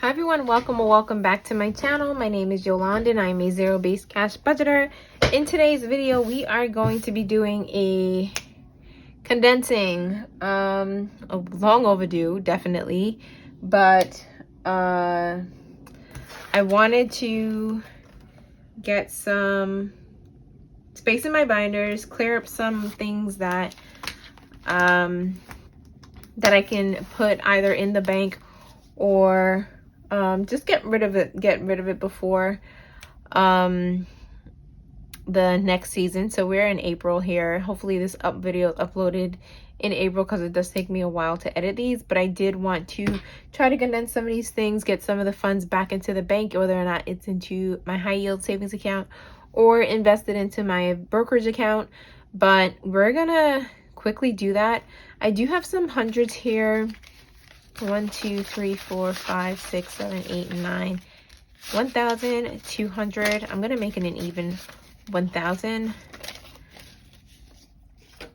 Hi everyone, welcome or welcome back to my channel. My name is Yolande and I'm a zero-based cash budgeter. In today's video, we are going to be doing a condensing, long overdue, definitely, but I wanted to get some space in my binders, clear up some things that that I can put either in the bank or just get rid of it before the next season. So we're in April here. Hopefully this video is uploaded in April because it does take me a while to edit these, but I did want to try to condense some of these things, get some of the funds back into the bank, whether or not it's into my high yield savings account or invested into my brokerage account. But we're gonna quickly do that. I do have some hundreds here. 1, 2, 3, 4, 5, 6, 7, 8, 9, 1,200. I'm gonna make it an even 1,000.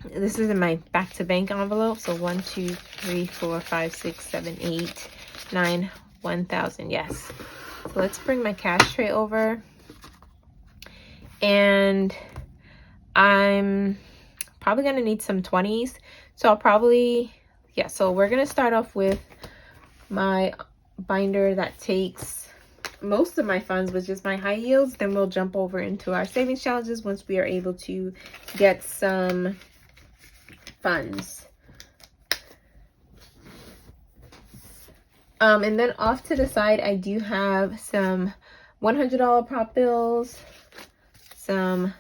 This is in my back to bank envelope. So 1, 2, 3, 4, 5, 6, 7, 8, 9, 1,000. Yes. So let's bring my cash tray over. And I'm probably gonna need some 20s. So I'll probably, yeah, so we're gonna start off with my binder that takes most of my funds, which is my high yields. Then we'll jump over into our savings challenges once we are able to get some funds. And then off to the side, I do have some $100 prop bills, some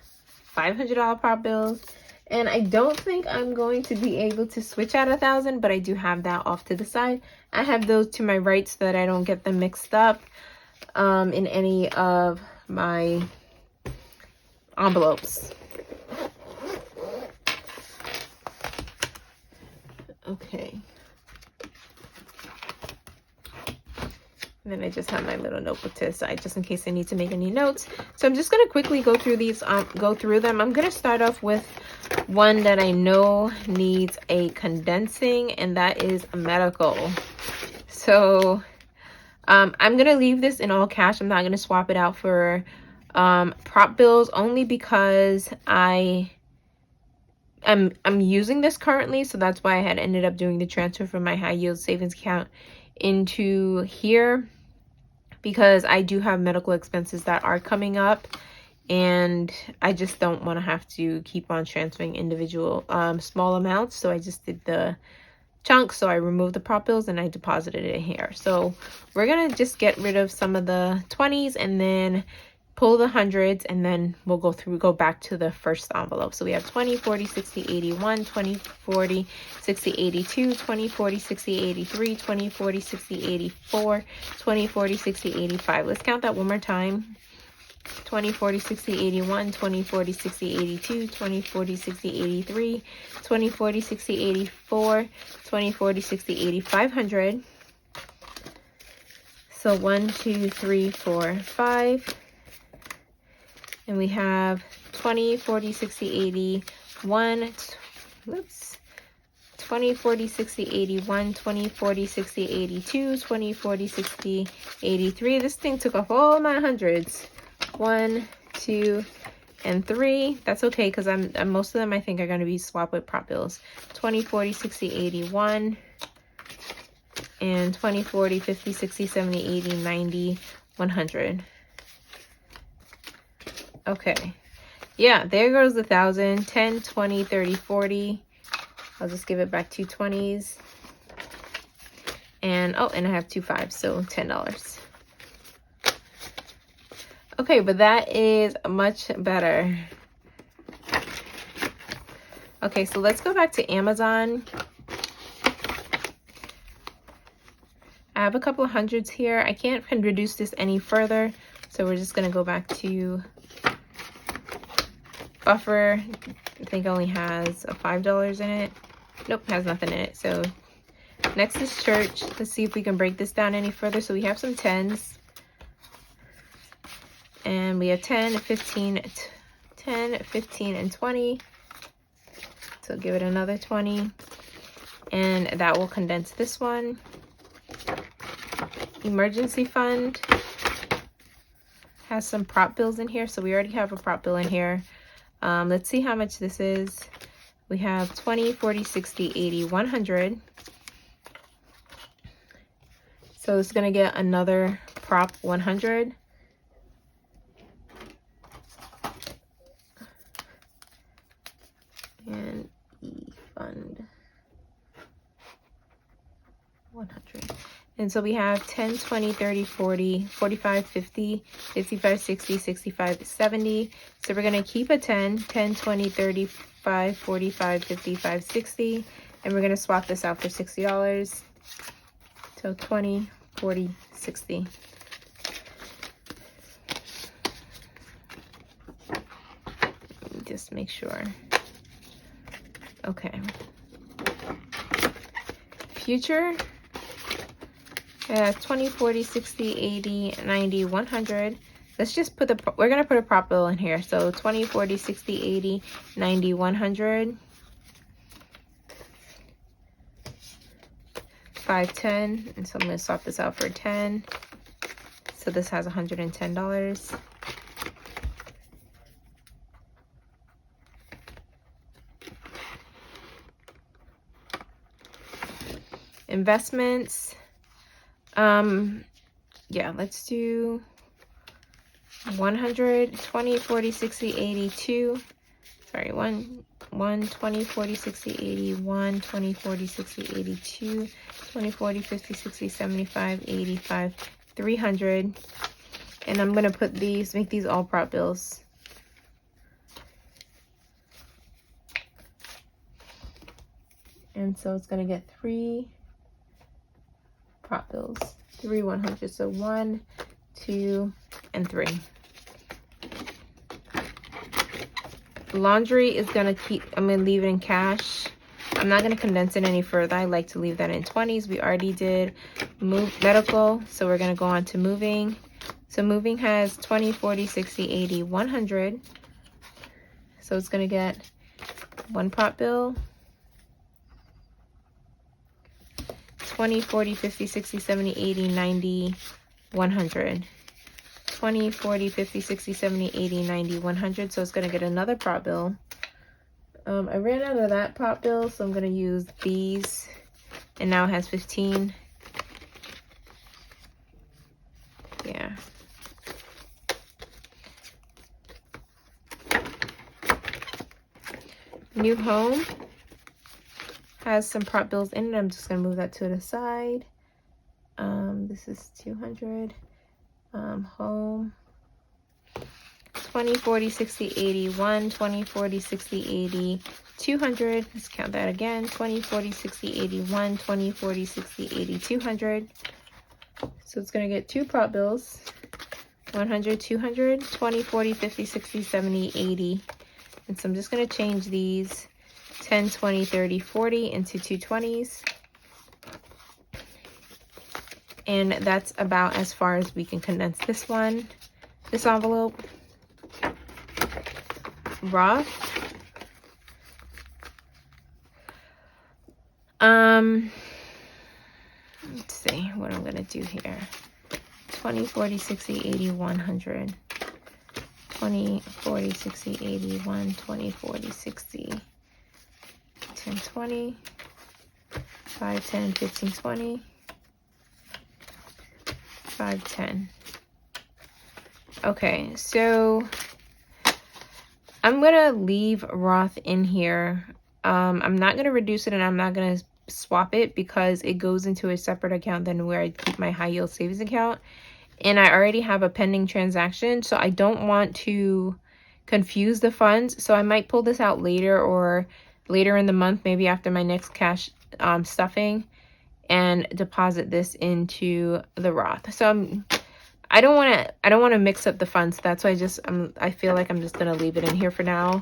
$500 prop bills, and I don't think I'm going to be able to switch out 1,000, but I do have that off to the side. I have those to my right so that I don't get them mixed up in any of my envelopes. Okay. And then I just have my little notebook to the side just in case I need to make any notes. So I'm just going to quickly go through these, go through them. I'm going to start off with one that I know needs a condensing, and that is medical. So I'm going to leave this in all cash. I'm not going to swap it out for prop bills, only because I'm using this currently. So that's why I had ended up doing the transfer from my high yield savings account into here, because I do have medical expenses that are coming up and I just don't want to have to keep on transferring individual small amounts. So I just did the chunk. So I removed the prop bills and I deposited it in here. So we're gonna just get rid of some of the 20s and then pull the hundreds, and then we'll go back to the first envelope. So we have 20, 40, 60, 81, 20, 40, 60, 82, 20, 40, 60, 83, 20, 40, 60, 84, 20, 40, 60, 85. Let's count that one more time. 20, 40, 60, 81, 20, 40, 60, 82, 20, 40, 60, 83, 20, 40, 60, 84, 20, 40, 60, 8500. So 1, 2, 3, 4, 5. And we have 20, 40, 60, 81, whoops, 20, 40, 60, 81, 20, 40, 60, 82, 20, 40, 60, 83. This thing took off all my hundreds. 1, 2, and 3. That's okay, because most of them I think are going to be swapped with prop bills. 20, 40, 60, 81, and 20, 40, 50, 60, 70, 80, 90, 100. Okay, yeah, there goes the 1,000. 10, 20, 30, 40. I'll just give it back 2 20s. And oh, and I have 2 5s, so $10. Okay, but that is much better. Okay, so let's go back to Amazon. I have a couple of hundreds here. I can't reduce this any further, so we're just gonna go back to Buffer. I think only has a $5 in it. Nope, has nothing in it. So next is church. Let's see if we can break this down any further. So we have some 10s. And we have 10, 15, 10, 15, and 20. So give it another 20. And that will condense this one. emergency fund has some prop bills in here. So we already have a prop bill in here. Let's see how much this is. We have 20, 40, 60, 80, 100. So it's going to get another prop 100. And E-fund 100. And so we have 10, 20, 30, 40, 45, 50, 55, 60, 65, 70. So we're going to keep a 10, 10, 20, 35, 45, 55, 60. And we're going to swap this out for $60. So 20, 40, 60. Just make sure. Okay. Future. 20, 40, 60, 80, 90, 100. Let's just put we're going to put a prop bill in here. So 20, 40, 60, 80, 90, 100. 5, 10. And so I'm going to swap this out for 10. So this has $110. Investments. Yeah, let's do 100, 20, 40, 60, 82. Sorry, 1, 20, 40, 60, 80, 1, 20, 40, 60, 82, 20, 40, 50, 60, 75, 85, 300. And I'm going to put these, make these all prop bills. And so it's going to get 3 prop bills, 3 100. So 1, 2, and 3. Laundry is going to I'm going to leave it in cash. I'm not going to condense it any further. I like to leave that in 20s. We already did medical, so we're going to go on to moving. So moving has 20, 40, 60, 80, 100. So it's going to get 1 prop bill, 20, 40, 50, 60, 70, 80, 90, 100. 20, 40, 50, 60, 70, 80, 90, 100. So it's going to get another prop bill. I ran out of that prop bill, so I'm going to use these. And now it has 15. Yeah. New home has some prop bills in it. I'm just going to move that to the side. This is 200. Home. 20, 40, 60, 80, 1, 20, 40, 60, 80, 200. Let's count that again. 20, 40, 60, 80, 1, 20, 40, 60, 80, 200. So it's going to get 2 prop bills. 100, 200, 20, 40, 50, 60, 70, 80. And so I'm just going to change these 10, 20, 30, 40 into 220s. And that's about as far as we can condense this one, this envelope. Roth. Let's see what I'm going to do here. 20, 40, 60, 80, 100. 20, 40, 60, 80, 1, 20, 40, 60, 10, 20, 5, 10, 15, 20, 5, 10. Okay, so I'm going to leave Roth in here. I'm not going to reduce it and I'm not going to swap it because it goes into a separate account than where I keep my high yield savings account. And I already have a pending transaction, so I don't want to confuse the funds. So I might pull this out later or later in the month, maybe after my next cash stuffing, and deposit this into the Roth. So I don't want to mix up the funds. That's why I feel like I'm just going to leave it in here for now,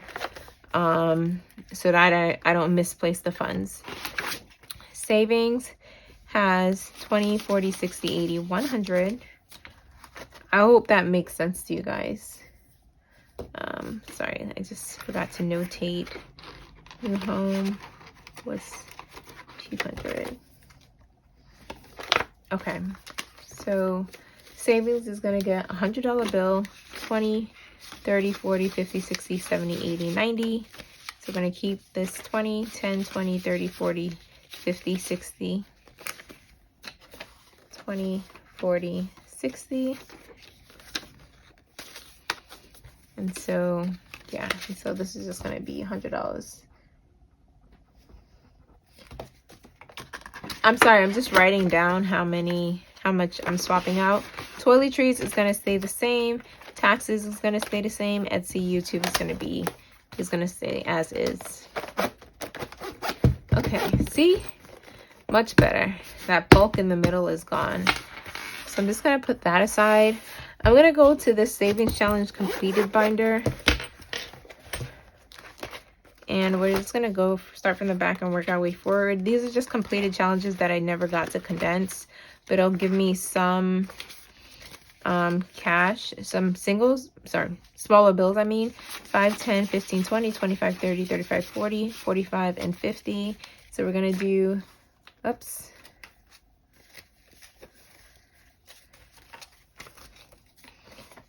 so that I don't misplace the funds. Savings has 20, 40, 60, 80, 100. I hope that makes sense to you guys. Sorry, I just forgot to notate. New home was 200. Okay, So savings is going to get a $100 bill, 20, 30, 40, 50, 60, 70, 80, 90. So we're going to keep this 20, 10, 20, 30, 40, 50, 60, 20, 40, 60. And so, yeah, and so this is just going to be $100. I'm sorry, I'm just writing down how much I'm swapping out. Toiletries is going to stay the same. Taxes is going to stay the same. Etsy, YouTube is going to stay as is. Okay, see? Much better. That bulk in the middle is gone. So I'm just going to put that aside. I'm going to go to this Savings Challenge Completed binder. And we're just going to start from the back and work our way forward. These are just completed challenges that I never got to condense. But it'll give me some cash, some smaller bills, I mean. 5, 10, 15, 20, 25, 30, 35, 40, 45, and 50. So we're going to do, oops.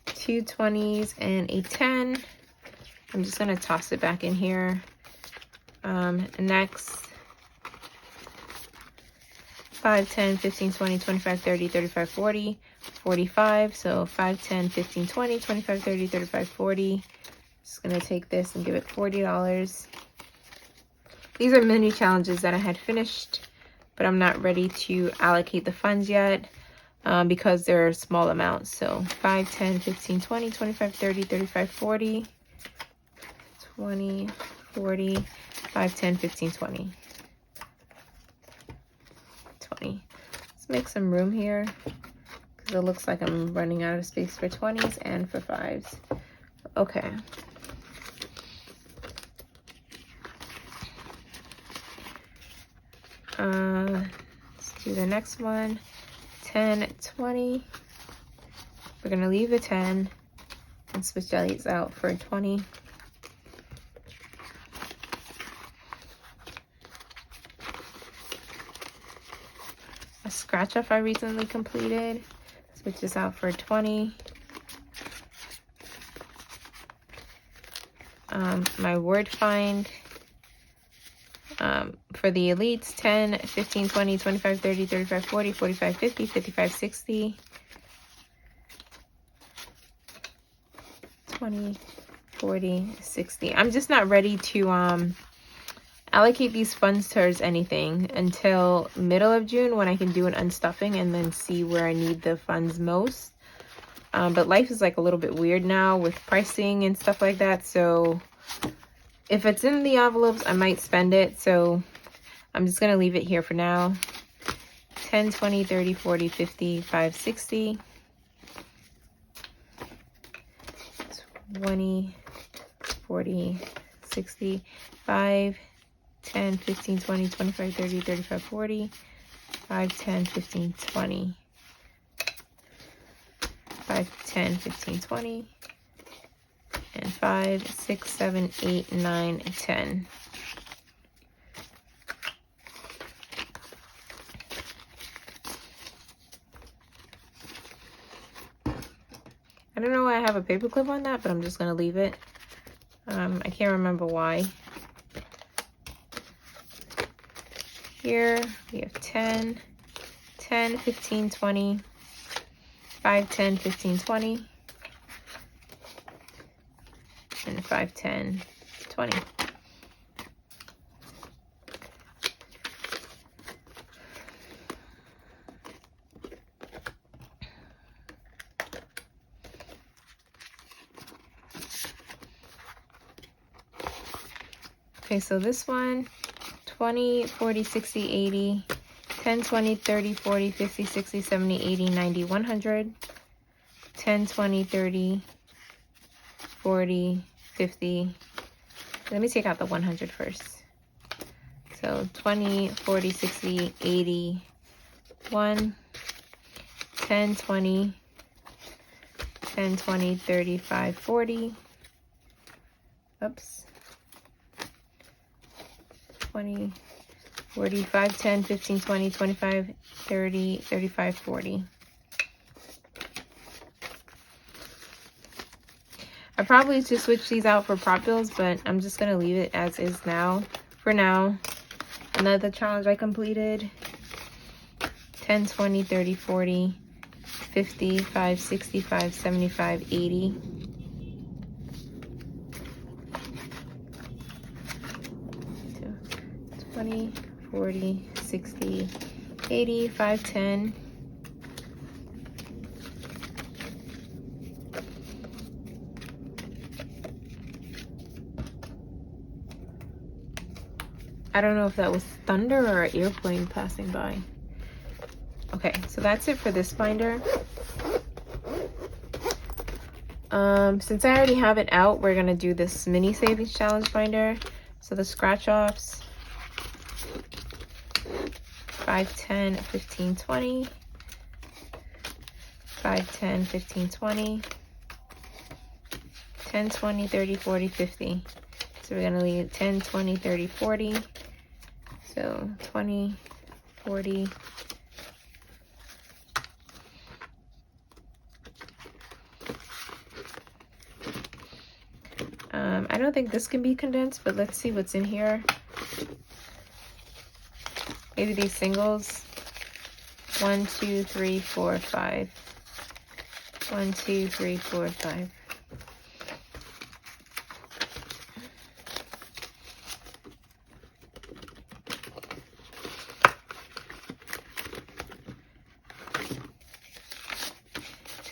Two 20s and a 10. I'm just going to toss it back in here. Next, 5, 10, 15, 20, 25, 30, 35, 40, 45. So 5, 10, 15, 20, 25, 30, 35, 40. Just going to take this and give it $40. These are mini challenges that I had finished, but I'm not ready to allocate the funds yet because they're small amounts. So 5, 10, 15, 20, 25, 30, 35, 40, 20, 40, 5, 10, 15, 20. 20. Let's make some room here because it looks like I'm running out of space for 20s and for 5s. Okay. Let's do the next one. 10, 20. We're going to leave the 10 and switch these out for a 20. A scratch off I recently completed. Switch this out for 20. My word find for the elites, 10, 15, 20, 25, 30, 35, 40, 45, 50, 55, 60. 20, 40, 60. I'm just not ready to allocate these funds towards anything until middle of June when I can do an unstuffing and then see where I need the funds most. But life is like a little bit weird now with pricing and stuff like that. So if it's in the envelopes, I might spend it. So I'm just going to leave it here for now. 10, 20, 30, 40, 50, 5, 60. 20, 40, 60, 5, 10, 15, 20, 25, 30, 35, 40, 5, 10, 15, 20, 5, 10, 15, 20, and 5, 6, 7, 8, 9, 10. I don't know why I have a paper clip on that, but I'm just going to leave it. I can't remember why. Here we have 10, 10, 15, 20, 5, 10, 15, 20, and 5, 10, 20. Okay, so this one, 20, 40, 60, 80, 10, 20, 30, 40, 50, 60, 70, 80, 90, 100, 10, 20, 30, 40, 50. Let me take out the 100 first. So 20, 40, 60, 80, 1, 10, 20, 10, 20, 35, 40. Oops. 20, 40, 5, 10, 15, 20, 25, 30, 35, 40. I probably should switch these out for prop bills, but I'm just gonna leave it as is now. For now. Another challenge I completed. 10, 20, 30, 40, 55, 65, 75, 80. So 20, 40, 60, 80, 5, 10. I don't know if that was thunder or an airplane passing by. Okay, so that's it for this binder. Since I already have it out, we're gonna do this mini savings challenge binder. So the scratch offs, 5, 10, 15, 20, 5, 10, 15, 20, 10, 20, 30, 40, 50. So we're gonna leave 10, 20, 30, 40. So 20, 40, I don't think this can be condensed, but let's see what's in here. Maybe these singles. 1, 2, 3, 4, 5. 1, 2, 3, 4, 5.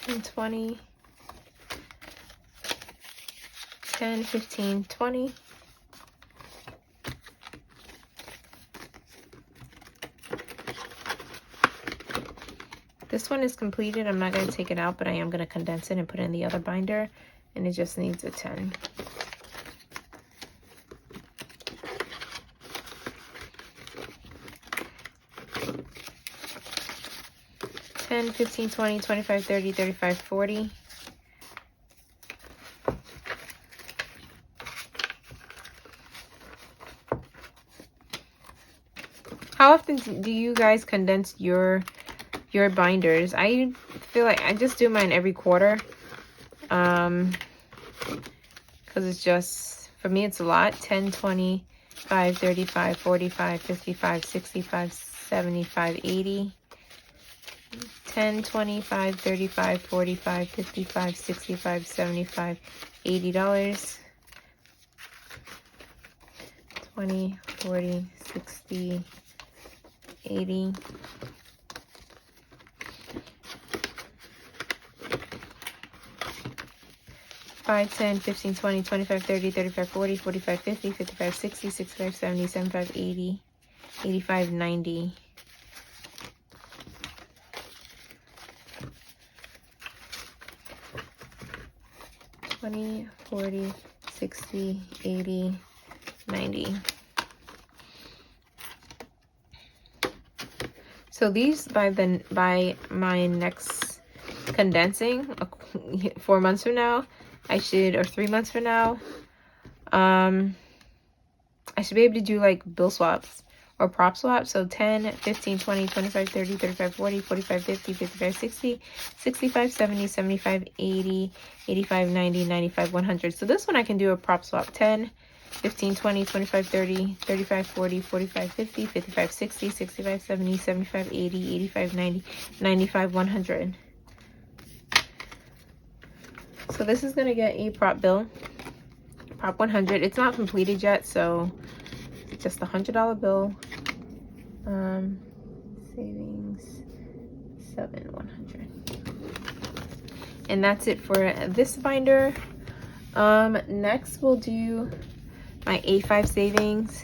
And 20, 10, 15, 20. This one is completed. I'm not going to take it out, but I am going to condense it and put it in the other binder, and it just needs a 10. $10, $15, $20, $25, $30, $35, $40. How often do you guys condense your binders? I feel like I just do mine every quarter. Because it's just, for me it's a lot. 10, 25, 35, 45, 55, 65, 75, 80. 10, 25, 35, 45, 55, 65, 75, $80. 20, 40, 60, 80. $5, 10, 15, 20, 25, 30, 35, 40, 45, 50, 55, 60, 65, 70, 75, 80, 85, 90. 20, 40, 60, 80, 90. So these by my next condensing 4 months from now, or 3 months from now, I should be able to do like bill swaps or prop swaps. So 10, 15, 20, 25, 30, 35, 40, 45, 50, 55, 60, 65, 70, 75, 80, 85, 90, 95, 100. So this one I can do a prop swap. 10, 15, 20, 25, 30, 35, 40, 45, 50, 55, 60, 65, 70, 75, 80, 85, 90, 95, 100. So this is going to get a prop bill. Prop 100. It's not completed yet, so it's just a $100 bill. Savings 7,100. And that's it for this binder. Next we'll do my A5 savings.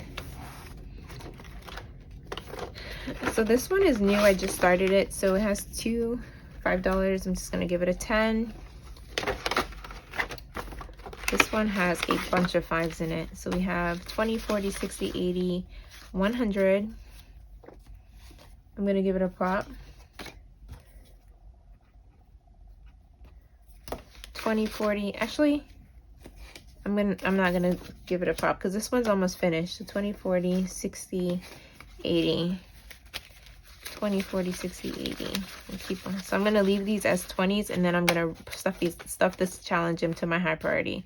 So this one is new. I just started it. So it has two $5. I'm just going to give it a 10. This one has a bunch of 5s in it. So we have 20, 40, 60, 80, 100. I'm going to give it a prop. 20, 40. Actually, I'm not going to give it a prop because this one's almost finished. So 20, 40, 60, 80. 20, 40, 60, 80. And keep on. So I'm going to leave these as 20s, and then I'm going to stuff this challenge into my high priority.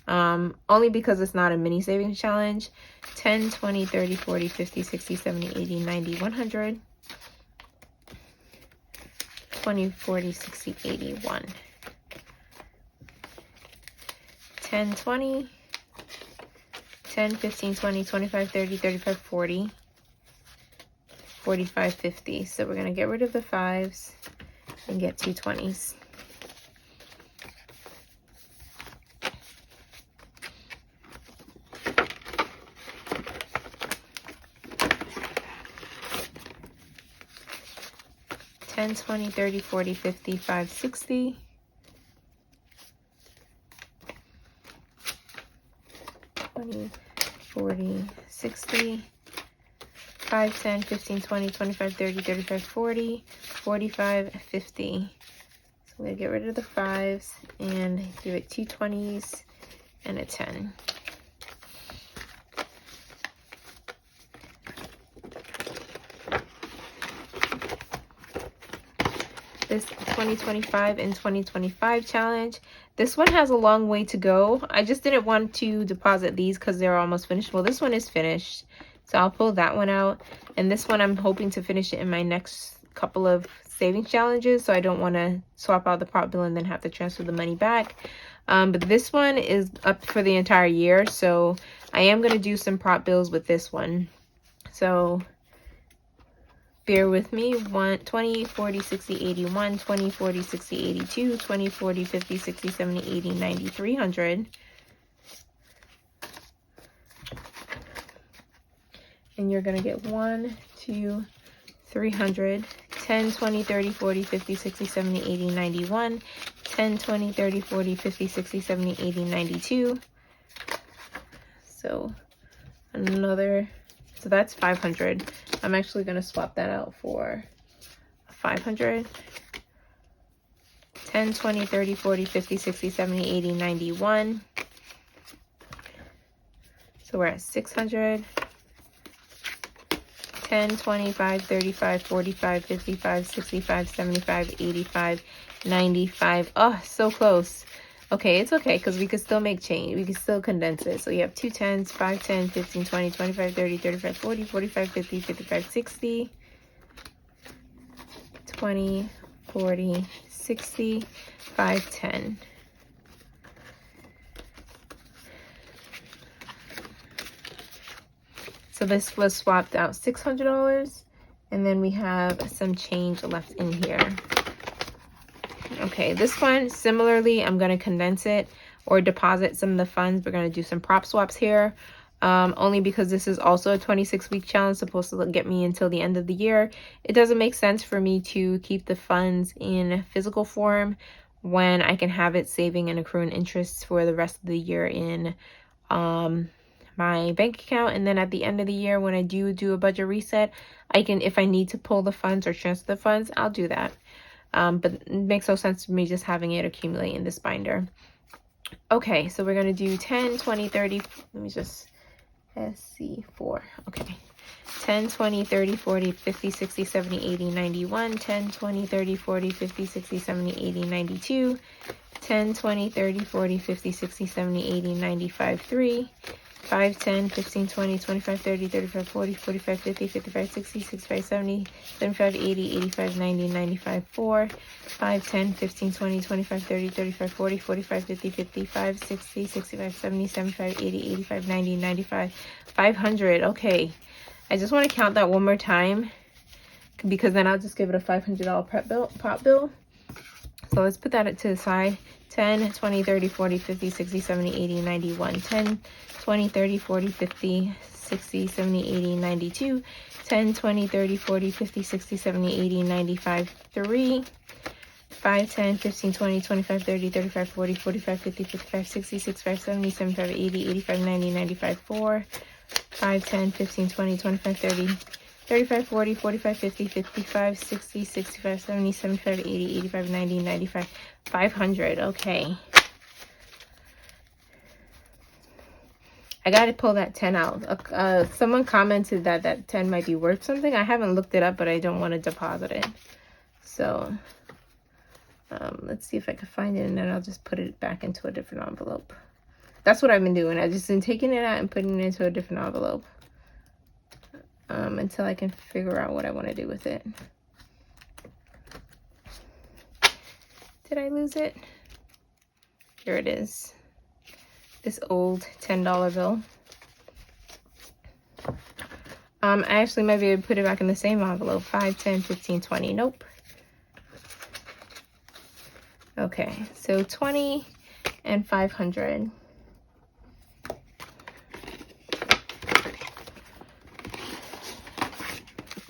Only because it's not a mini savings challenge. 10, 20, 30, 40, 50, 60, 70, 80, 90, 100. 20, 40, 60, 81. 10, 20. 10, 15, 20, 25, 30, 35, 40. 45, 50. So we're going to get rid of the 5s and get 2 20s. $10, $20, $30, $40, $50, $5, $60. 20, 40, 60. 5, 10, 15, 20, 25, 30, 35, 40, 45, 50. So I'm going to get rid of the 5s and give it 2 20s and a 10. This 2025 and 2025 challenge. This one has a long way to go. I just didn't want to deposit these because they're almost finished. Well, this one is finished, so I'll pull that one out. And this one, I'm hoping to finish it in my next couple of savings challenges, so I don't want to swap out the prop bill and then have to transfer the money back. But this one is up for the entire year, so I am going to do some prop bills with this one. So bear with me. 20, 40, 60, 81, 20, 40, 60, 82, 20, 40, 50, 60, 70, 80, 90, 300. And you're going to get 1, 2, 300. 10, 20, 30, 40, 50, 60, 70, 80, 91. 10, 20, 30, 40, 50, 60, 70, 80, 92. So another, so that's 500. I'm actually going to swap that out for 500. 10, 20, 30, 40, 50, 60, 70, 80, 91. So we're at 600. 10, 25, 35, 45, 55, 65, 75, 85, 95. Oh, so close. Okay, it's okay because we could still make change. We could still condense it. So you have 2 10s, 5, 10, 15, 20, 25, 30, 35, 40, 45, 50, 55, 60, 20, 40, 60, 5, 10. So this was swapped out $600, and then we have some change left in here. Okay, this one, similarly, I'm going to condense it or deposit some of the funds. We're going to do some prop swaps here, only because this is also a 26-week challenge supposed to get me until the end of the year. It doesn't make sense for me to keep the funds in physical form when I can have it saving and accruing interest for the rest of the year in my bank account. And then at the end of the year, when I do a budget reset, I can, if I need to pull the funds or transfer the funds, I'll do that. But it makes no sense to me just having it accumulate in this binder. Okay, so we're going to do 10, 20, 30. Let me just SC4. Okay. 10, 20, 30, 40, 50, 60, 70, 80, 91. 10, 20, 30, 40, 50, 60, 70, 80, 92. 10, 20, 30, 40, 50, 60, 70, 80, 95, 3. 5, 10, 15, 20, 25, 30, 35, 40, 45, 50, 55, 60, 65, 70, 75, 80, 85, 90, 95, 4. 5, 10, 15, 20, 25, 30, 35, 40, 45, 50, 55, 60, 65, 70, 75, 80, 85, 90, 95, 500. Okay. I just want to count that one more time because then I'll just give it a $500 prop bill. So let's put that to the side. 10, 20, 30, 40, 50, 60, 70, 80, 91. 10, 20, 30, 40, 50, 60, 70, 80, 92. 10, 20, 30, 40, 50, 60, 70, 80, 95, 3. 5, 10, 15, 20, 25, 30, 35, 40, 45, 50, 55, 60, 65, 70, 75, 80, 85, 90, 95, 4. 5, 10, 15, 20, 25, 30, 35, 40, 45, 50, 55, 60, 65, 70, 75, 80, 85, 90, 95, 500. Okay. I got to pull that 10 out. Someone commented that that 10 might be worth something. I haven't looked it up, but I don't want to deposit it. So let's see if I can find it, and then I'll just put it back into a different envelope. That's what I've been doing. I've just been taking it out and putting it into a different envelope until I can figure out what I want to do with it. Did I lose it? Here it is. This old $10 bill. I actually might be able to put it back in the same envelope. 5, 10, 15, 20. Nope. Okay, so 20 and 500.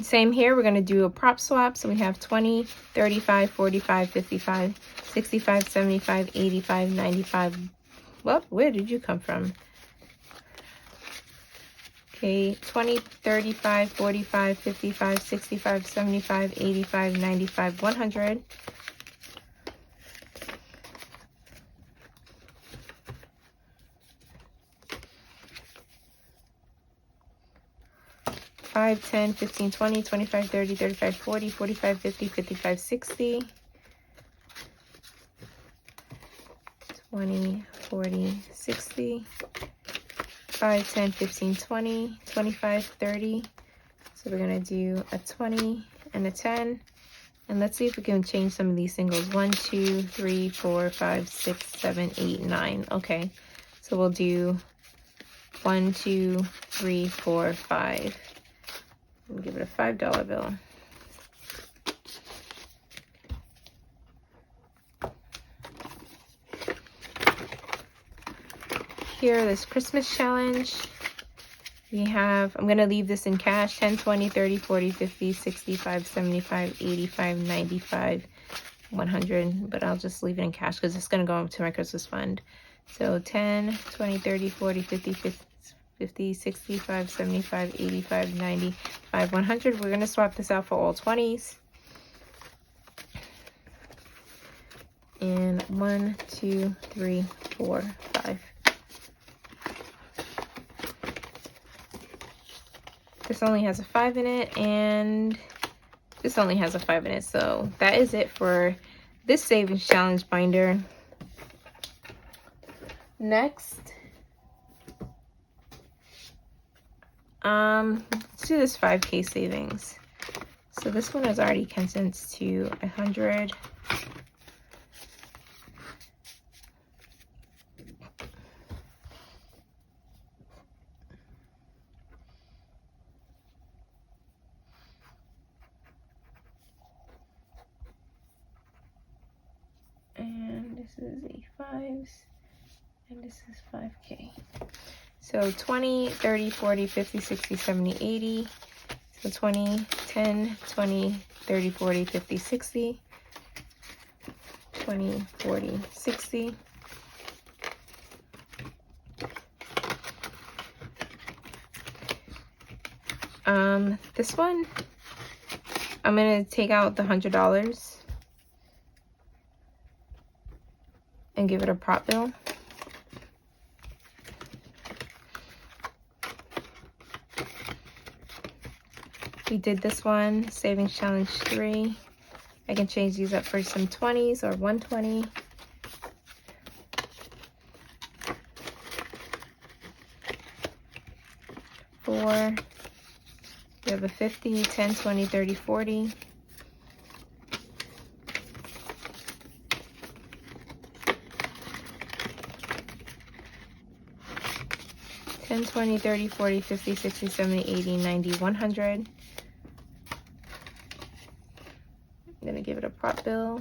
Same here, we're going to do a prop swap. So we have 20, 35, 45, 55, 65, 75, 85, 95. Well, where did you come from? Okay, 20, 35, 45, 55, 65, 75, 85, 95, 100. 5, 10, 15, 20, 25, 30, 35, 40, 45, 50, 55, 60. 20, 40, 60. 5, 10, 15, 20, 25, 30. So we're going to do a 20 and a 10. And let's see if we can change some of these singles. 1, 2, 3, 4, 5, 6, 7, 8, 9. Okay. So we'll do 1, 2, 3, 4, 5. We'll give it a $5 bill. Here, this Christmas challenge, we have, I'm going to leave this in cash, 10, 20, 30, 40, 50, 65, 75, 85, 95, 100, but I'll just leave it in cash because it's going to go into my Christmas fund. So 10, 20, 30, 40, 50, 50, 65, 75, 85, 95, 100. We're going to swap this out for all 20s. And 1, 2, 3, 4, 5. This only has a 5 in it, and this only has a 5 in it. So that is it for this savings challenge binder. Next, let's do this 5K savings. So this one is already condensed to 100. And this is a 5s, and this is 5K. So 20, 30, 40, 50, 60, 70, 80. So 20, 10, 20, 30, 40, 50, 60. 20, 40, 60. This one, I'm going to take out the $100 and give it a prop bill. We did this one, savings challenge 3. I can change these up for some 20s or 120. Four. We have a 50, 10, 20, 30, 40. 10, 20, 30, 40, 50, 60, 70, 80, 90, 100. I'm going to give it a prop bill.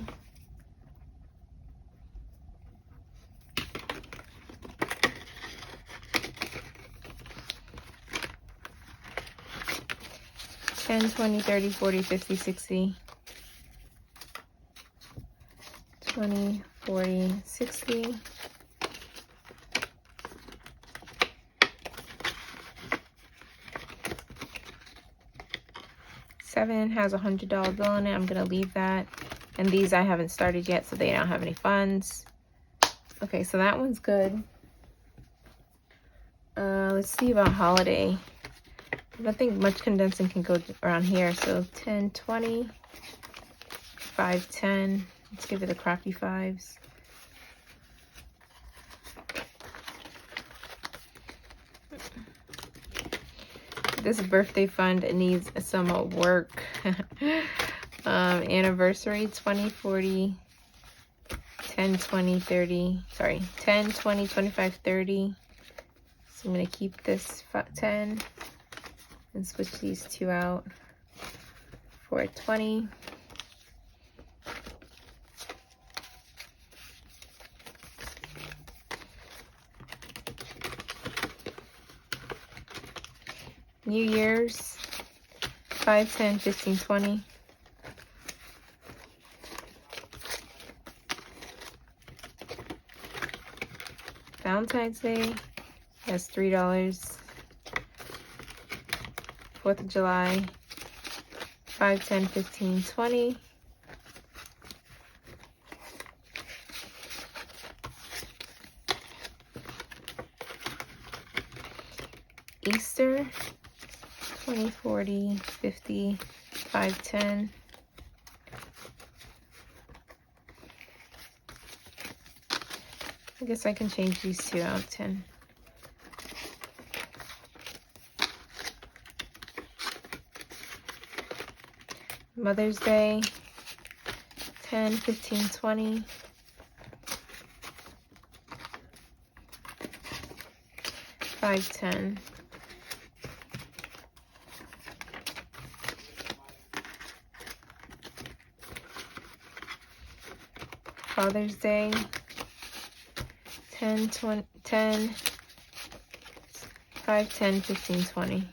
$10, 20, 30, 40, 50, 60. 20, 40, 60. $7 has a $100 bill in it. I'm gonna leave that. And these I haven't started yet, so they don't have any funds. Okay, so that one's good. Let's see about holiday. I don't think much condensing can go around here. So 10, 20, 5, 10. Let's give it the crappy fives. This birthday fund needs some work. Anniversary 20, 40, 10, 20, 30. Sorry, 10, 20, 25, 30. So I'm going to keep this 10 and switch these two out for 20. New Year's 5, 10, 15, 20. Valentine's Day, that's $3. 4th of July, 5, 10, 15, 20. Easter, 20, 40, 50, 5, 10. I guess I can change these two out, 10. Mother's Day, 10, 15, 20. Five, 10. Father's Day, 10, 20, 10, 5, 10, 15, 20.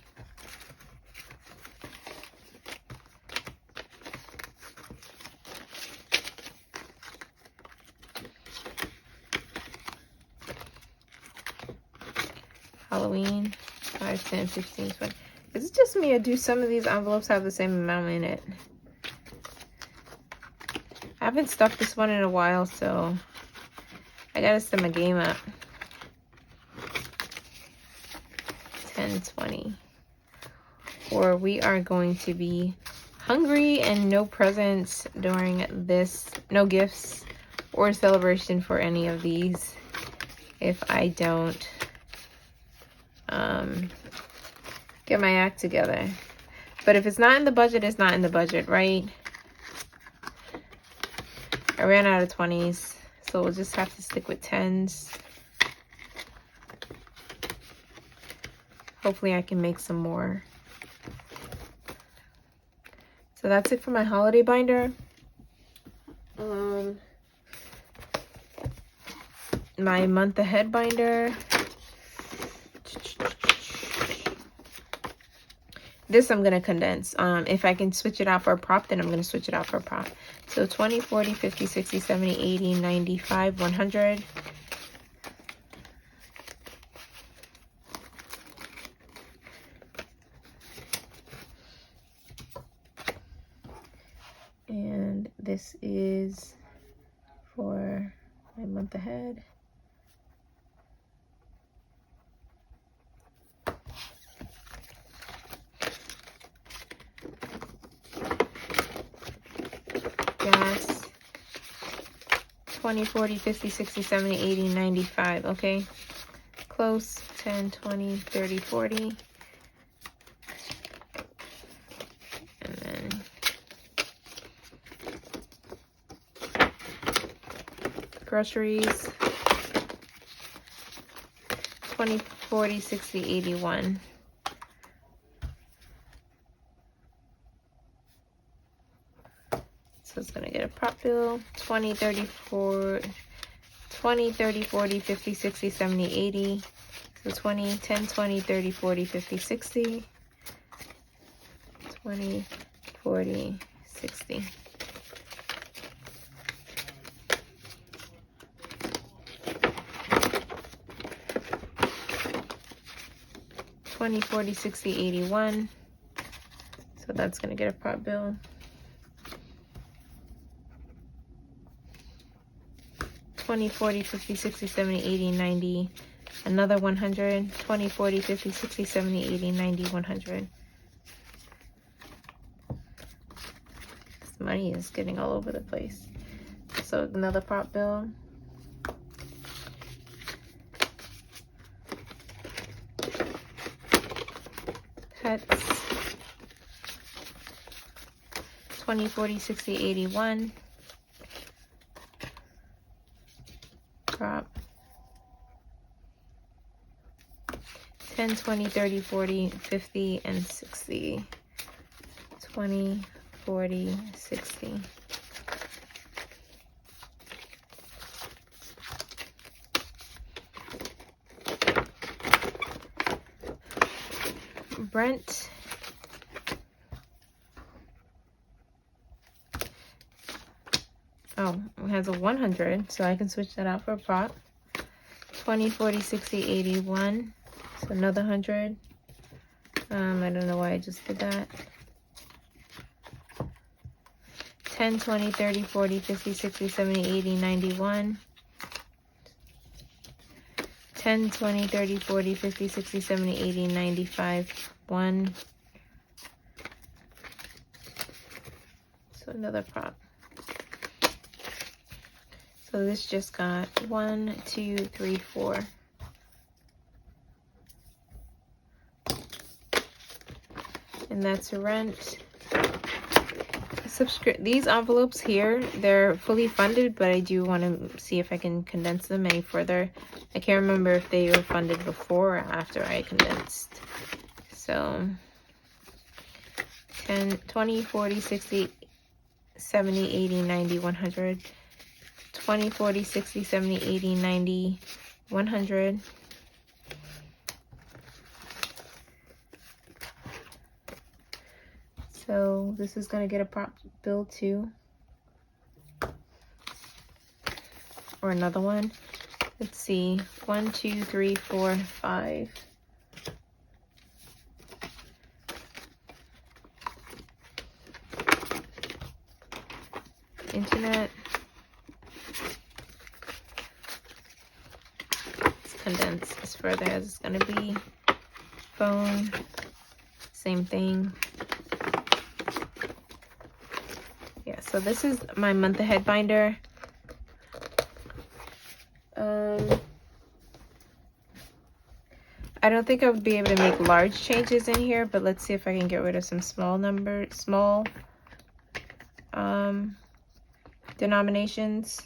Halloween, 5, 10, 15, 20. Is it just me or do some of these envelopes have the same amount in it? I haven't stuffed this one in a while, so I gotta step my game up. 10, 20. Or we are going to be hungry and no presents during this, no gifts or celebration for any of these if I don't get my act together. But if it's not in the budget, it's not in the budget, right? I ran out of 20s, so we'll just have to stick with 10s. Hopefully I can make some more. So that's it for my holiday binder. My month ahead binder. This I'm going to condense. If I can switch it out for a prop, then I'm going to switch it out for a prop. So 20, 40, 50, 60, 70, 80, 95, 100. And this is for my month ahead. Gas, 20, 40, 50, 60, 70, 80, 95, okay? Close, 10, 20, 30, 40. And then groceries, 20, 40, 60, 81. So it's going to get a prop bill, 20, 30, 40, 20, 30, 40, 50, 60, 70, 80. So 20, 10, 20, 30, 40, 50, 60. 20, 40, 60. $20, $40, $60, $81. So that's going to get a prop bill. $20, $40, $50, $60, $70, $80, $90, Another 100, 20, 40, 50, 60, 70, 80, 90, 100. This money is getting all over the place. So another prop bill. Pets. 20, 40, 60, 81. Prop. 10, 20, 30, 40, 50, and 60. 20, 40, 60. Brent. Oh, it has a 100, so I can switch that out for a prop. 20, 40, 60, 81. So another 100. I don't know why I just did that. 10, 20, 30, 40, 50, 60, 70, 80, 91. 10, 20, 30, 40, 50, 60, 70, 80, 95, 1. So another prop. So this just got 1, 2, 3, 4. And that's rent. These envelopes here, they're fully funded, but I do want to see if I can condense them any further. I can't remember if they were funded before or after I condensed. So 10, 20, 40, 60, 70, 80, 90, 100. 20, 40, 60, 70, 80, 90, 100. So this is going to get a prop bill too. Or another one. Let's see. 1, 2, 3, 4, 5. Internet. Let's condense as further as it's going to be. Phone. Same thing. Yeah, so this is my month ahead binder. I don't think I would be able to make large changes in here, but let's see if I can get rid of some small denominations.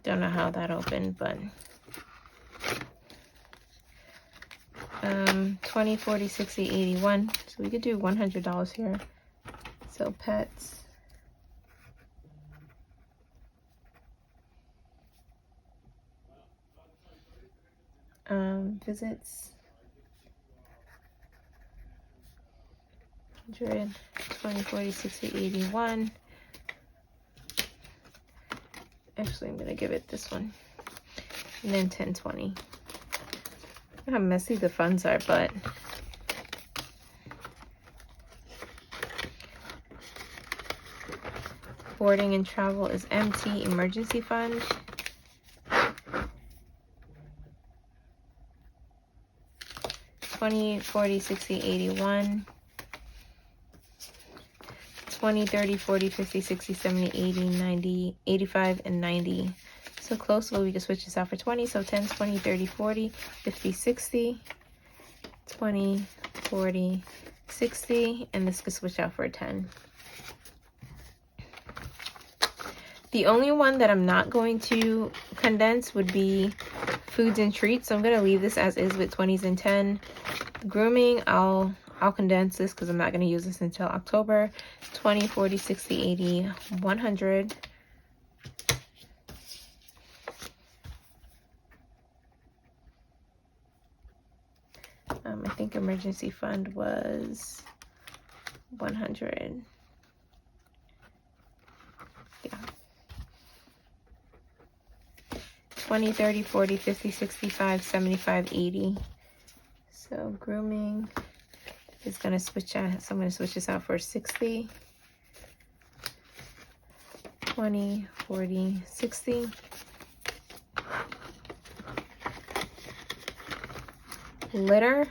Don't know how that opened, but 20, 40, 60, 81. So we could do $100 here. So pets. Visits. 100, 20, 40, 60, 81. Actually, I'm gonna give it this one. And then 10, 20. Look how messy the funds are, but boarding and travel is empty. Emergency fund. $20, 40, 60, 81. 20, 30, 40, 50, 60, 70, 80, 90, 85, and 90. So close, so we can switch this out for 20. So 10, 20, 30, 40, 50, 60, 20, 40, 60, and this could switch out for a 10. The only one that I'm not going to condense would be foods and treats. So I'm going to leave this as is with 20s and 10. Grooming, I'll condense this because I'm not going to use this until October. 20, 40, 60, 80, 100. I think emergency fund was 100. Yeah. 20, 30, 40, 50, 65, 75, 80. So grooming is going to switch out. So I'm going to switch this out for 60, 20, 40, 60. Litter,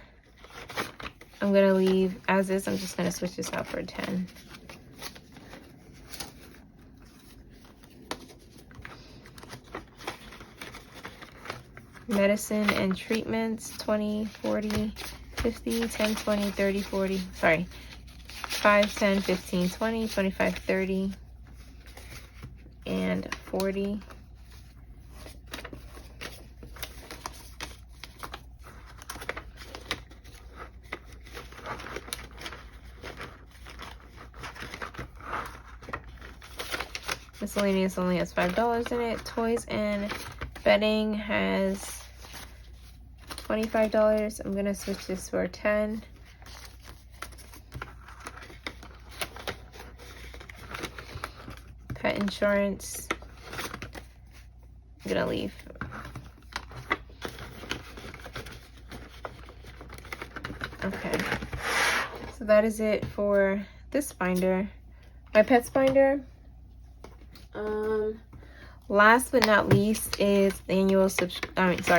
I'm going to leave as is. I'm just going to switch this out for 10. Medicine and treatments, 20, 40, 50, 10, 20, 30, 40, sorry, 5, 10, 15, 20, 25, 30, and 40. Miscellaneous only has $5 in it. Toys and bedding has $25. I'm gonna switch this for 10. Pet insurance, I'm gonna leave. Okay, so that is it for this binder. My pets binder. Last but not least is the annual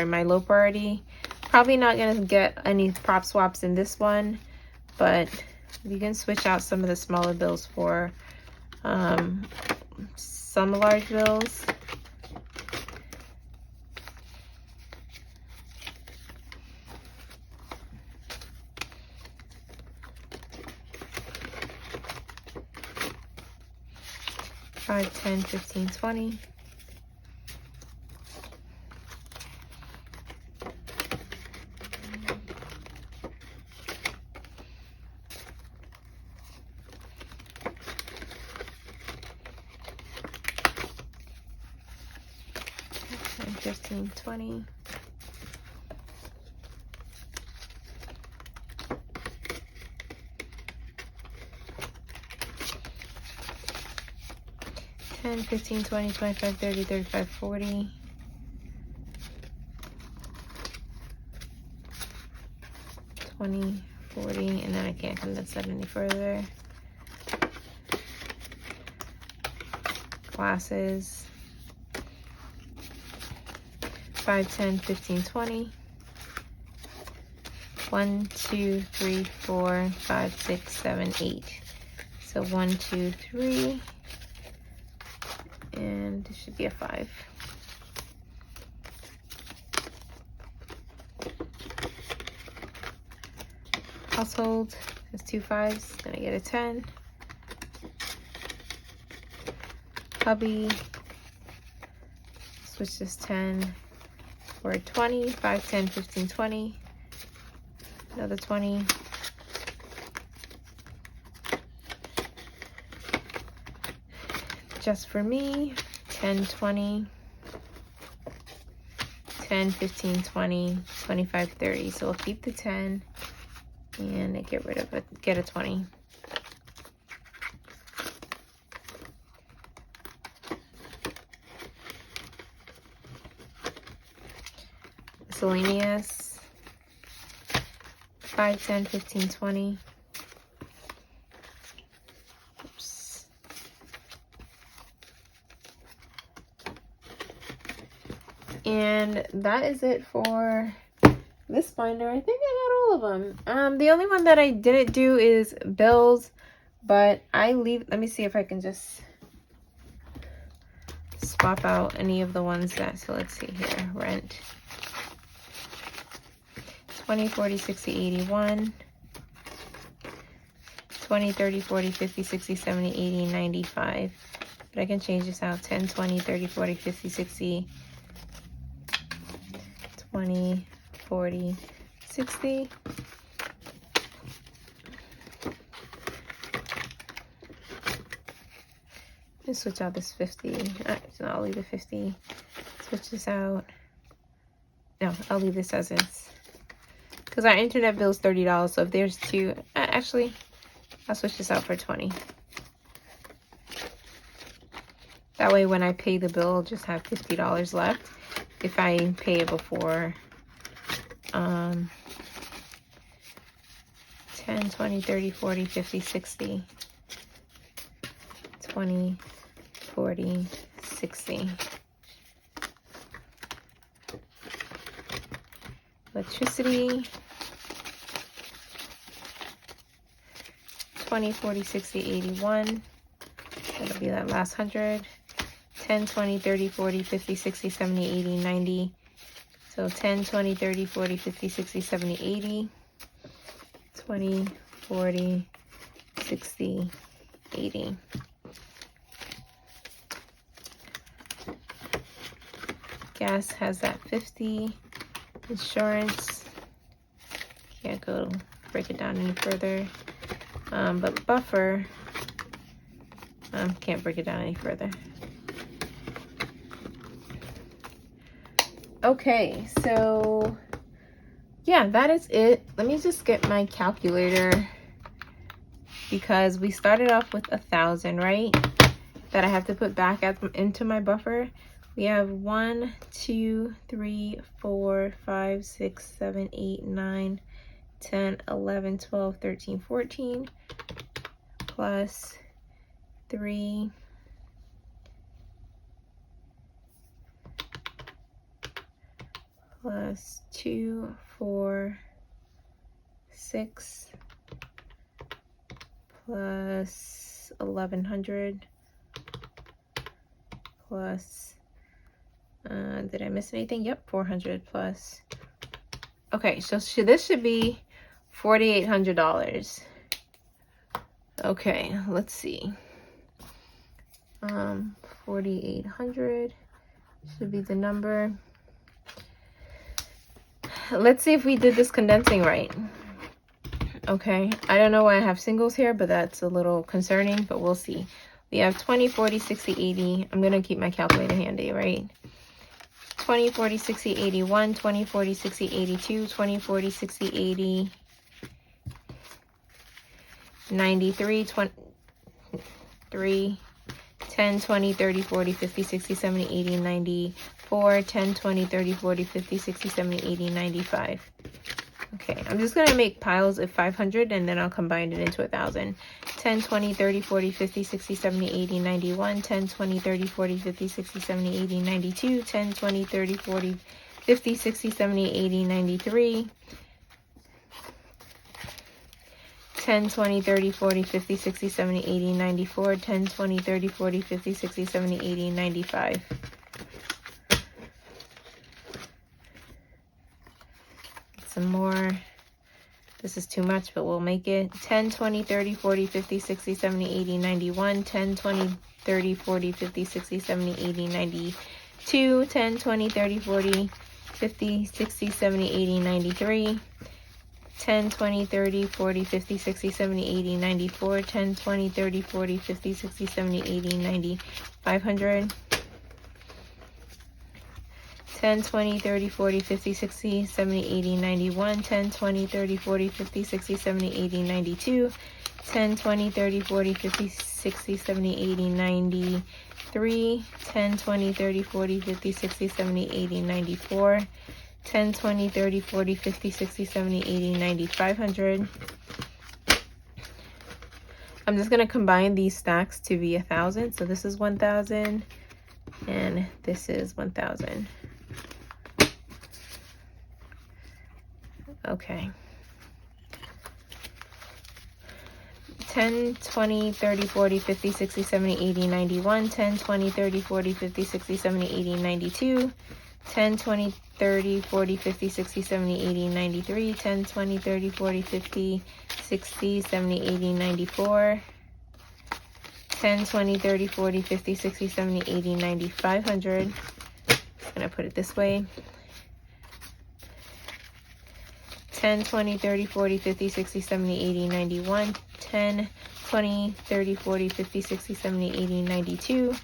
my low priority. Probably not gonna get any prop swaps in this one, but you can switch out some of the smaller bills for some large bills. $5, $10, $15, $20. $15, $20. $10, $15, $20, $25, $30, $35, $40. $20, $40, and then I can't condense that any further. Glasses. $5, $10, $15, $20. 1, 2, 3, 4, 5, 6, 7, 8. So 1, 2, 3. And it should be a 5. Household has 2 5s, gonna get a 10. Hubby, switch this 10 for a 20. 5, 10, 15, 20. Another 20. Just for me, 10, 20, 10, 15, 20, 25, 30. So we'll keep the 10 and get rid of it, get a 20. Miscellaneous, 5, 10, 15, 20. Oops. And that is it for this binder. I think I got all of them. The only one that I didn't do is bills, but I leave, let me see if I can just swap out any of the ones that, so let's see here, rent. 20, 40, 60, 81. 20, 30, 40, 50, 60, 70, 80, 95. But I can change this out. 10, 20, 30, 40, 50, 60, 20, 40, 60. Just switch out this 50. Alright, so I'll leave the 50. Switch this out. No, I'll leave this as is. Because our internet bill is $30, so if there's 2, actually, I'll switch this out for 20. That way when I pay the bill, I'll just have $50 left. if I pay it before 10, 20, 30, 40, 50, 60, 20, 40, 60. Electricity, 20, 40, 60, 81. That'll be that last 100. 10, 20, 30, 40, 50, 60, 70, 80, 90. So 10, 20, 30, 40, 50, 60, 70, 80. 20, 40, 60, 80. Gas has that 50. Insurance, can't go break it down any further. But buffer, can't break it down any further. Okay, so yeah, that is it. Let me just get my calculator, because we started off with 1,000, right? That I have to put back into my buffer. We have 1, 2, 3, 4, 5, 6, 7, 8, 9, 10, 11, 12, 13, 14, plus 3, plus 2, 4, 6, plus 1,100, plus did I miss anything? Yep, 400 plus. Okay, so this should be $4,800. Okay, let's see. 4,800 should be the number. Let's see if we did this condensing right. Okay, I don't know why I have singles here, but that's a little concerning, but we'll see. We have 20, 40, 60, 80. I'm gonna keep my calculator handy, right? 20, 40, 60, 81, 20, 40, 60, 82, 20, 40, 60, 80, 93, 23, 10, 20, 30, 40, 50, 60, 70, 80, 94, 10, 20, 30, 40, 50, 60, 70, 80, 95. Okay, I'm just gonna make piles of 500 and then I'll combine it into 1,000. 10, 20, 30, 40, 50, 60, 70, 80, 91, 10, 20, 30, 40, 50, 60, 70, 80, 92, 10, 20, 30, 40, 50, 60, 70, 80, 93, 10, 20, 30, 40, 50, 60, 70, 80, 94, 10, 20, 30, 40, 50, 60, 70, 80, 95. Some more. This is too much, but we'll make it. 10, 20, 30, 40, 50, 60, 70, 80, 91. 10, 20, 30, 40, 50, 60, 70, 80, 92. 10, 20, 30, 40, 50, 60, 70, 80, 93. 10, 20, 30, 40, 50, 60, 70, 80, 94. 10, 20, 30, 40, 50, 60, 70, 80, 90, 500. 10, 20, 30, 40, 50, 60, 70, 80, 91, 10, 20, 30, 40, 50, 60, 70, 80, 92, 10, 20, 30, 40, 50, 60, 70, 80, 93, 10, 20, 30, 40, 50, 60, 70, 80, 94, 10, 20, 30, 40, 50, 60, 70, 80, 90, 500. I'm just going to combine these stacks to be 1,000. So this is 1,000 and this is 1,000. Okay. 10, 20, 30, 40, 50, 60, 70, 80, 91. 10, 20, 30, 40, 50, 60, 70, 80, 92. 10, 20, 30, 40, 50, 60, 70, 80, 93. 10, 20, 30, 40, 50, 60, 70, 80, 94. 10, 20, 30, 40, 50, 60, 70, 80, 90, 500. Just gonna put it this way. 10, 20, 30, 40, 50, 60, 70, 80, 91. 10, 20, 30, 40, 50, 60, 70, 80, 92.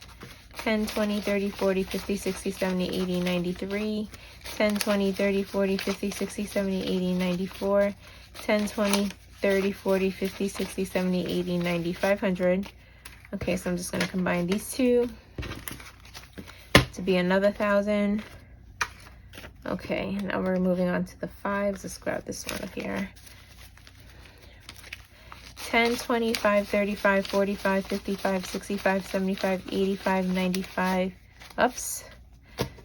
10, 20, 30, 40, 50, 60, 70, 80, 93. 10, 20, 30, 40, 50, 60, 70, 80, 94. 10, 20, 30, 40, 50, 60, 70, 80, 90, 500. Okay, so I'm just going to combine these two to be another 1,000. Okay, now we're moving on to the 5s. Let's grab this one up here. 10, 25, 35, 45, 55, 65, 75, 85, 95. Oops.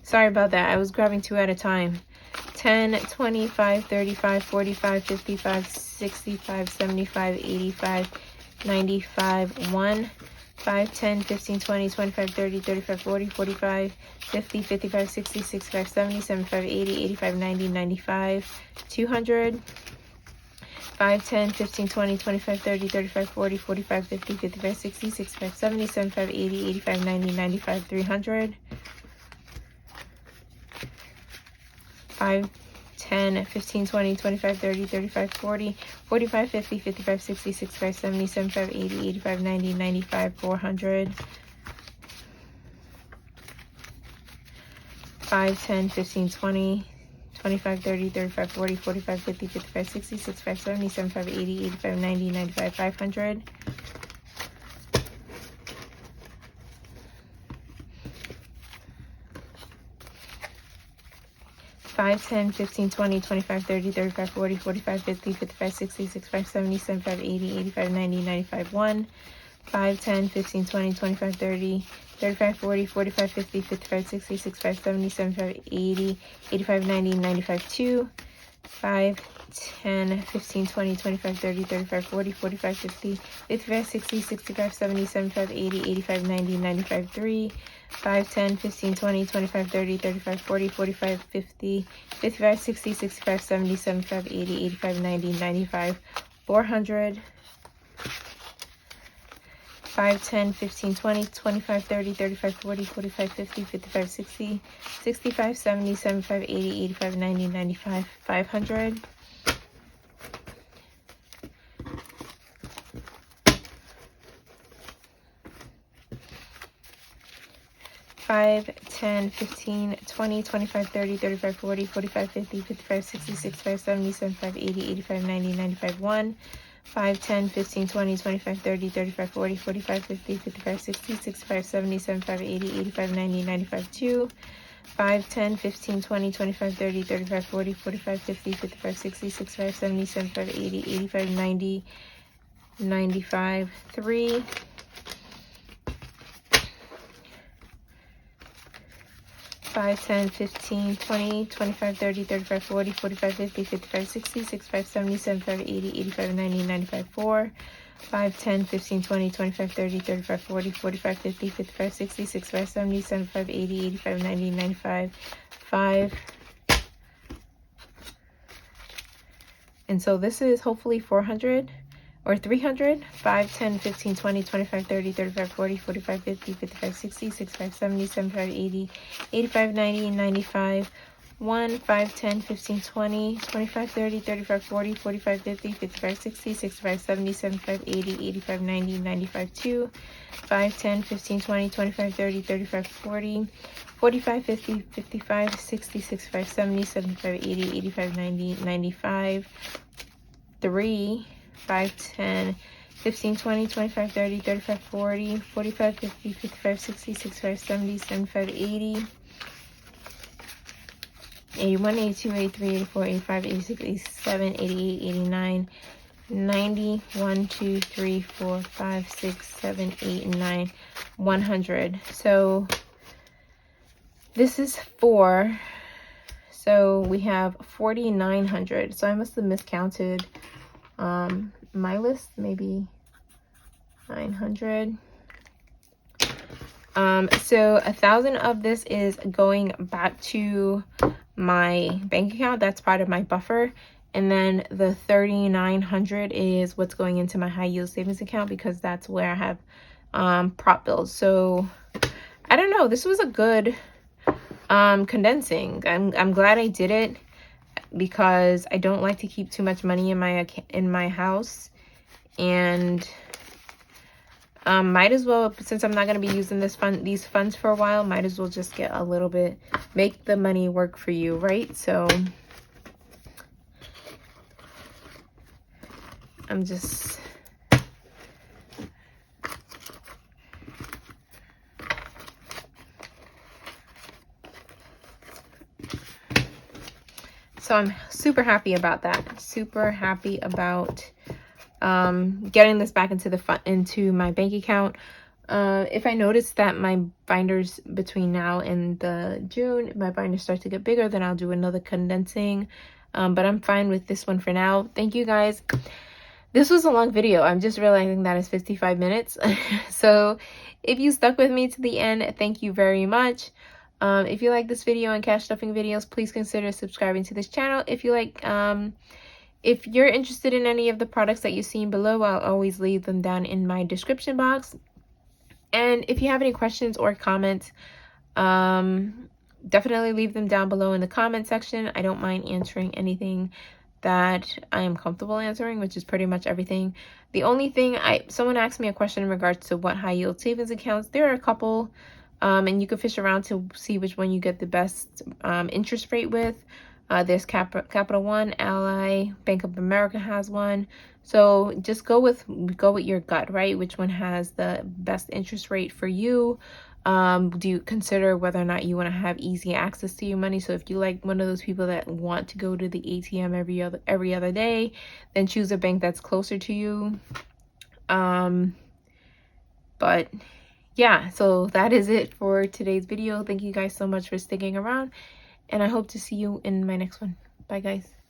Sorry about that. I was grabbing 2 at a time. 10, 25, 35, 45, 55, 65, 75, 85, 95, 1, 5, 10, 15, 20, 25, 30, 35, 40, 45, 50, 55, 60, 65, 70, 75, 80, 85, 90, 95, 200, 5, 10, 15, 20, 25, 30, 35, 40, 45, 50, 55, 60, 65, 70, 75, 80, 85, 90, 95, 300, 5, 10, 15, 20, 25, 30, 35, 40, 45, 50, 55, 60, 65, 70, 75, 80, 85, 90, 95, 400, 5, 10, 15, 20, 25, 30, 35, 40, 45, 50, 55, 60, 65, 70, 75, 80, 85, 90, 95, 500, 5, 10, 15, 20, 25, 30, 35, 40, 45, 50, 55, 60, 65, 70, 75, 80, 85, 90, 95, 1, 5, 10, 15, 20, 25, 30, 35, 40, 45, 50, 55, 60, 65, 70, 75, 80, 85, 90, 95, 2, 5, 10, 15, 20, 25, 30, 35, 40, 45, 50, 55, 60, 65, 70, 75, 80, 85, 90, 95, 3, 5, 10, 15, 20, 25, 30, 35, 40, 45, 50, 55, 60, 65, 70, 75, 80, 85, 90, 95, 400, 5, 10, 15, 20, 25, 30, 35, 40, 45, 50, 55, 60, 65, 70, 75, 80, 85, 90, 95, 500. 5, 10, 15, 20, 25, 30, 35, 40, 45, 50, 55, 60, 65, 70, 75, 80, 85, 90, 95, 1, 5, 10, 15, 20, 25, 30, 35, 40, 45, 50, 55, 60, 65, 70, 75, 80, 85, 90, 95, 2, 5, 10, 15, 20, 25, 30, 35, 40, 45, 50, 55, 60, 65, 70, 75, 80, 85, 90, 95, 3, 5, 10, 15, 20, 25, 30, 35, 40, 45, 50, 55, 60, 65, 70, 75, 80, 85, 90, 95, 4, 5, 10, 15, 20, 25, 30, 35, 40, 45, 50, 55, 60, 65, 70, 75, 80, 85, 90, 95, 5. And so this is hopefully 400 or 300. 5, 10, 15, 20, 25, 30, 35, 40, 45, 50, 55, 60, 65, 70, 75, 80, 85, 90, 95, 1, 5, 10, 15, 20, 25, 30, 35, 40, 45, 50, 55, 60, 65, 70, 75, 80, 85, 90, 95, 2, 5, 10, 15, 20, 25, 30, 35, 40, 45, 50, 55, 60, 65, 70, 75, 80, 85, 90, 95, 3, 5, 10, 15, 20, 25, 30, 35, 40, 45, 50, 55, 60, 65, 70, 75, 80, 81, 82, 83, 84, 85, 86, 87, 88, 89, 90, 1, 2, 3, 4, 5, 6, 7, 8, 9, 100. So this is 4. So we have 4,900. So I must have miscounted my list, maybe 900. So 1,000 of this is going back to my bank account. That's part of my buffer. And then the 3,900 is what's going into my high yield savings account, because that's where I have prop bills. So I don't know, this was a good condensing. I'm glad I did it, because I don't like to keep too much money in my house. And might as well, since I'm not going to be using these funds for a while, might as well just get a little bit, make the money work for you, right? So I'm just So I'm super happy about that. Super happy about getting this back into my bank account. If I notice that my binders between now and the June, if my binders start to get bigger, then I'll do another condensing. But I'm fine with this one for now. Thank you guys. This was a long video. I'm just realizing that it's 55 minutes. So if you stuck with me to the end, thank you very much. If you like this video and cash stuffing videos, please consider subscribing to this channel. If you like, if you're interested in any of the products that you've seen below, I'll always leave them down in my description box. And if you have any questions or comments, definitely leave them down below in the comment section. I don't mind answering anything that I am comfortable answering, which is pretty much everything. The only thing, someone asked me a question in regards to what high yield savings accounts. There are a couple, and you can fish around to see which one you get the best interest rate with. There's Capital One, Ally, Bank of America has one. So just go with your gut, right? Which one has the best interest rate for you? Do you consider whether or not you want to have easy access to your money? So if you like one of those people that want to go to the ATM every other day, then choose a bank that's closer to you. But yeah, so that is it for today's video. Thank you guys so much for sticking around, and I hope to see you in my next one. Bye guys.